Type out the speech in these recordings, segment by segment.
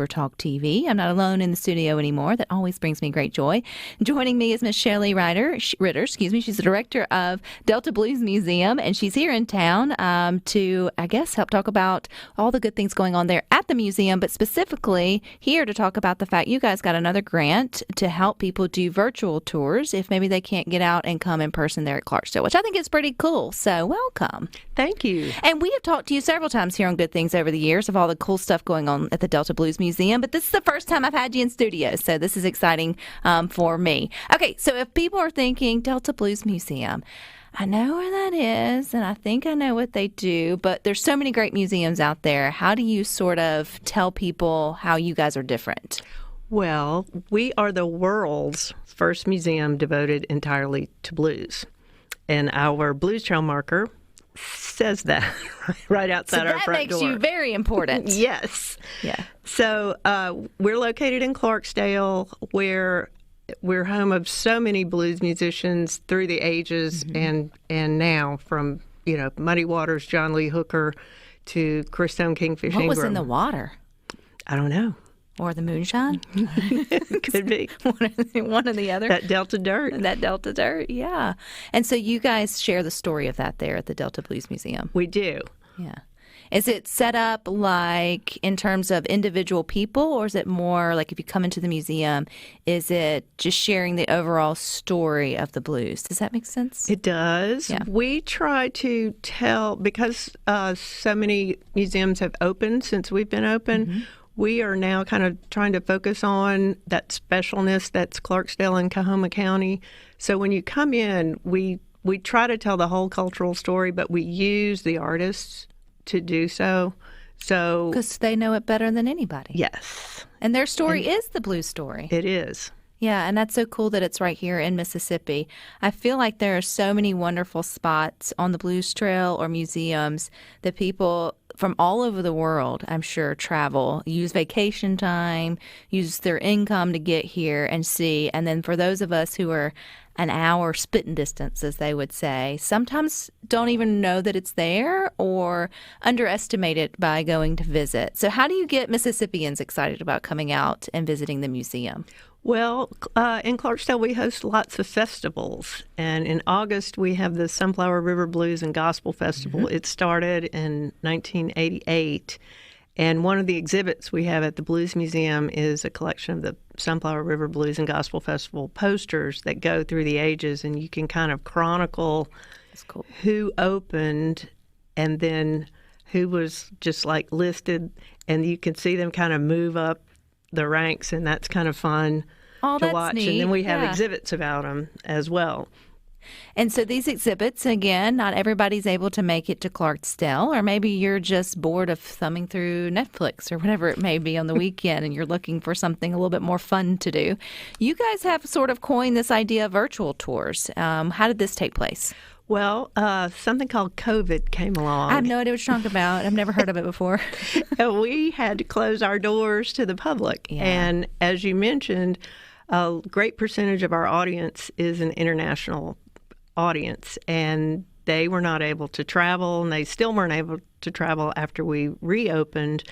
SuperTalk TV. I'm not alone in the studio anymore. That always brings me great joy. Joining me is Miss Shelly Ritter. She's the director of Delta Blues Museum, and she's here in town to, I guess, help talk about all the good things going on there at the museum, but specifically here to talk about the fact you guys got another grant to help people do virtual tours if maybe they can't get out and come in person there at Clarksdale, which I think is pretty cool. So welcome. Thank you. And we have talked to you several times here on Good Things over the years of all the cool stuff going on at the Delta Blues Museum, but this is the first time I've had you in studio, so this is exciting for me. Okay, so if people are thinking Delta Blues Museum, I know where that is, and I think I know what they do, but there's so many great museums out there. How do you sort of tell people how you guys are different? Well, we are the world's first museum devoted entirely to blues, and our Blues Trail marker says that right outside our front door. So that makes you very important. Yes. Yeah. So we're located in Clarksdale, where we're home of so many blues musicians through the ages, and now from Muddy Waters, John Lee Hooker, to Chris Stone, Kingfish Ingram. What was in the water? I don't know. Or the moonshine? Could be. One or the other. That Delta dirt. That Delta dirt, yeah. And so you guys share the story of that there at the Delta Blues Museum. We do. Yeah. Is it set up like in terms of individual people, or is it more like if you come into the museum, is it just sharing the overall story of the blues? Does that make sense? It does. Yeah. We try to tell, because so many museums have opened since we've been open, we are now kind of trying to focus on that specialness that's Clarksdale and Coahoma County. So when you come in, we try to tell the whole cultural story, but we use the artists to do so. Because they know it better than anybody. Yes. And their story is the blues story. It is. Yeah, and that's so cool that it's right here in Mississippi. I feel like there are so many wonderful spots on the Blues Trail or museums that people from all over the world, I'm sure, travel, use vacation time, use their income to get here and see. And then for those of us who are an hour spitting distance, as they would say, sometimes don't even know that it's there or underestimate it by going to visit. So how do you get Mississippians excited about coming out and visiting the museum? Well, in Clarksdale, we host lots of festivals. And in August, we have the Sunflower River Blues and Gospel Festival. It started in 1988. And one of the exhibits we have at the Blues Museum is a collection of the Sunflower River Blues and Gospel Festival posters that go through the ages. And you can kind of chronicle who opened and then who was just like listed. And you can see them kind of move up the ranks, and that's kind of fun to watch. Neat. And then we have exhibits about them as well. And so these exhibits, again, not everybody's able to make it to Clarksdale, or maybe you're just bored of thumbing through Netflix or whatever it may be on the weekend and you're looking for something a little bit more fun to do. You guys have sort of coined this idea of virtual tours. How did this take place? Well, something called COVID came along. I have no idea what you're talking about. I've never heard of it before. We had to close our doors to the public. Yeah. And as you mentioned, a great percentage of our audience is an international audience, and they were not able to travel, and they still weren't able to travel after we reopened.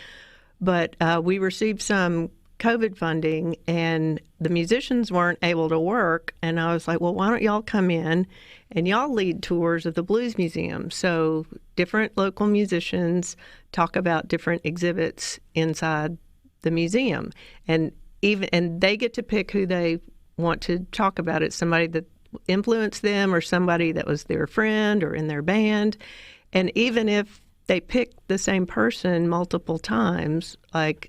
But we received some COVID funding, and the musicians weren't able to work. And I was like, well, why don't y'all come in and y'all lead tours of the Blues Museum? So different local musicians talk about different exhibits inside the museum. And they get to pick who they want to talk about. It's somebody that influenced them or somebody that was their friend or in their band. And even if they pick the same person multiple times, like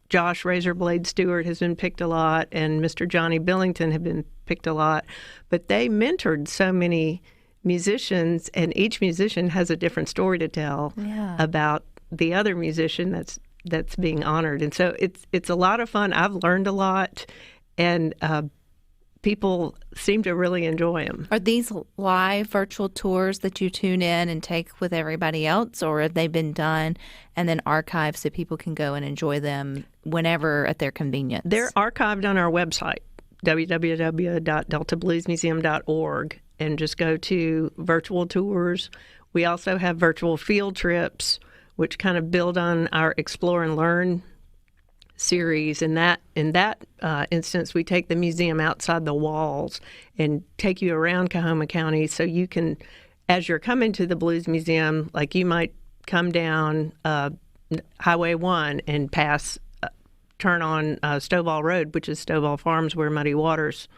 Josh Razorblade Stewart has been picked a lot, and Mr. Johnny Billington have been picked a lot. But they mentored so many musicians, and each musician has a different story to tell about the other musician that's being honored. And so it's a lot of fun. I've learned a lot, and people seem to really enjoy them. Are these live virtual tours that you tune in and take with everybody else, or have they been done and then archived so people can go and enjoy them whenever at their convenience? They're archived on our website, www.deltabluesmuseum.org, and just go to virtual tours. We also have virtual field trips, which kind of build on our Explore and Learn series. In that instance, we take the museum outside the walls and take you around Coahoma County, so you can, as you're coming to the Blues Museum, like you might come down Highway 1 and turn on Stovall Road, which is Stovall Farms, where Muddy Waters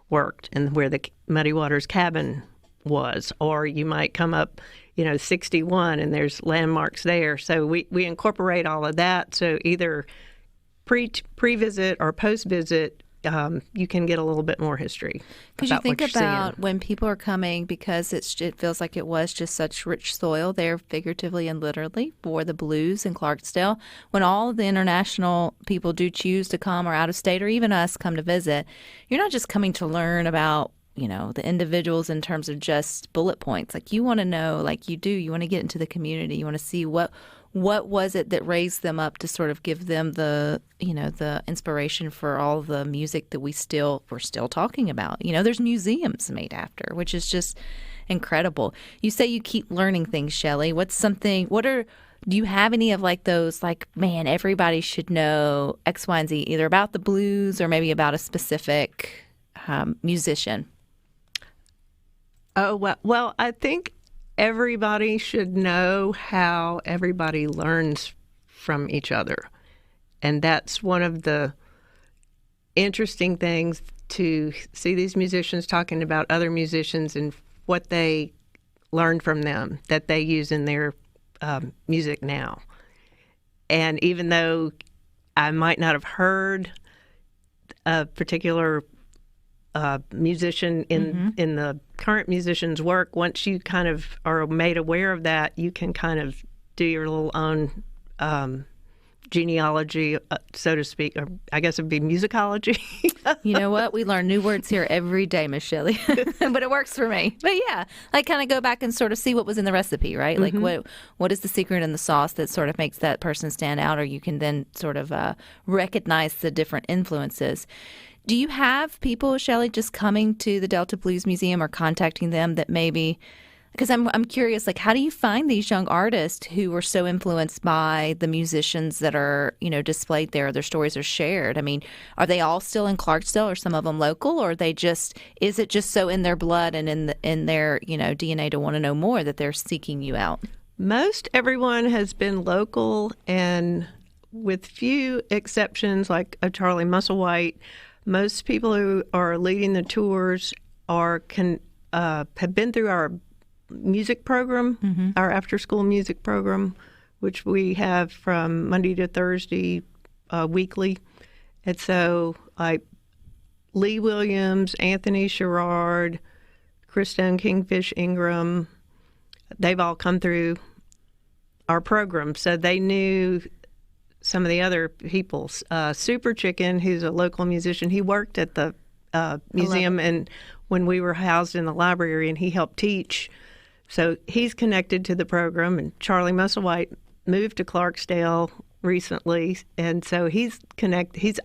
worked and where the Muddy Waters cabin was. Or you might come up, 61, and there's landmarks there. So we incorporate all of that. So either pre-visit or post-visit, you can get a little bit more history. Because you think about when people are coming, because it feels like it was just such rich soil there, figuratively and literally, for the blues in Clarksdale. When all of the international people do choose to come, or out of state, or even us come to visit, you're not just coming to learn about the individuals in terms of just bullet points. Like, you want to know, like you want to get into the community. You want to see what was it that raised them up to sort of give them the inspiration for all the music that we're still talking about. There's museums made after, which is just incredible. You say you keep learning things, Shelly. Do you have any of like those, like, man, everybody should know X, Y, and Z, either about the blues or maybe about a specific musician? Oh, well, I think everybody should know how everybody learns from each other. And that's one of the interesting things, to see these musicians talking about other musicians and what they learned from them that they use in their music now. And even though I might not have heard a particular musician in the current musician's work, once you kind of are made aware of that, you can kind of do your little own genealogy, so to speak, or I guess it'd be musicology. You know what? We learn new words here every day, Miss Shelly, but it works for me. But yeah, like kind of go back and sort of see what was in the recipe, right? Like what is the secret in the sauce that sort of makes that person stand out, or you can then sort of recognize the different influences. Do you have people, Shelly, just coming to the Delta Blues Museum or contacting them that maybe, because I'm curious, like, how do you find these young artists who were so influenced by the musicians that are, displayed there, their stories are shared? I mean, are they all still in Clarksdale, or some of them local, or is it just so in their blood and in their, DNA to want to know more that they're seeking you out? Most everyone has been local, and with few exceptions, like a Charlie Musselwhite, most people who are leading the tours have been through our music program, our after-school music program, which we have from Monday to Thursday weekly. And so, like Lee Williams, Anthony Sherrard, Christone Kingfish Ingram, they've all come through our program, so they knew some of the other people. Super Chicken, who's a local musician, he worked at the museum and when we were housed in the library, and he helped teach. So he's connected to the program. And Charlie Musselwhite moved to Clarksdale recently, and so he's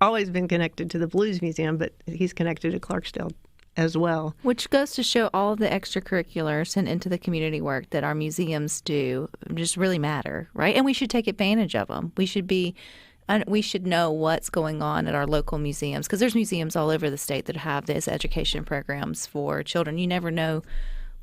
always been connected to the Blues Museum, but he's connected to Clarksdale as well. Which goes to show all of the extracurriculars and into the community work that our museums do just really matter, right? And we should take advantage of them. We should know what's going on at our local museums, because there's museums all over the state that have these education programs for children. You never know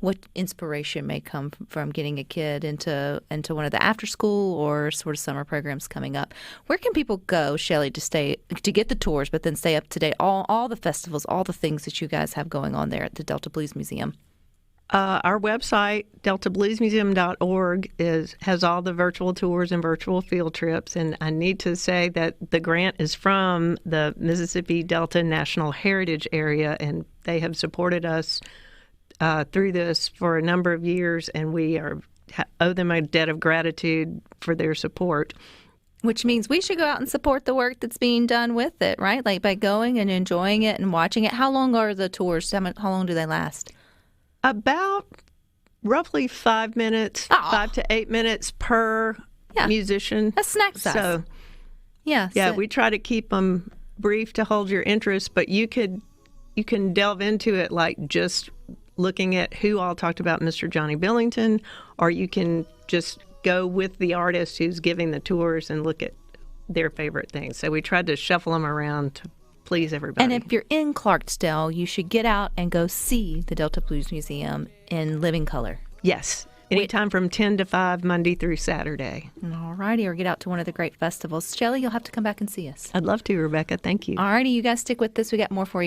what inspiration may come from getting a kid into one of the after school or sort of summer programs coming up. Where can people go, Shelly, to get the tours, but then stay up to date, all the festivals, all the things that you guys have going on there at the Delta Blues Museum? Our website, deltabluesmuseum.org, has all the virtual tours and virtual field trips. And I need to say that the grant is from the Mississippi Delta National Heritage Area, and they have supported us through this for a number of years, and we owe them a debt of gratitude for their support. Which means we should go out and support the work that's being done with it, right? Like by going and enjoying it and watching it. How long are the tours? How long do they last? About roughly 5 minutes, 5 to 8 minutes per musician. That's snack size. So, we try to keep them brief to hold your interest, but you can delve into it like just looking at who all talked about Mr. Johnny Billington, or you can just go with the artist who's giving the tours and look at their favorite things. So we tried to shuffle them around to please everybody. And if you're in Clarksdale, you should get out and go see the Delta Blues Museum in living color. Yes. Anytime from 10 to 5, Monday through Saturday. All righty, or get out to one of the great festivals. Shelly, you'll have to come back and see us. I'd love to, Rebecca. Thank you. All righty, you guys stick with this. We got more for you.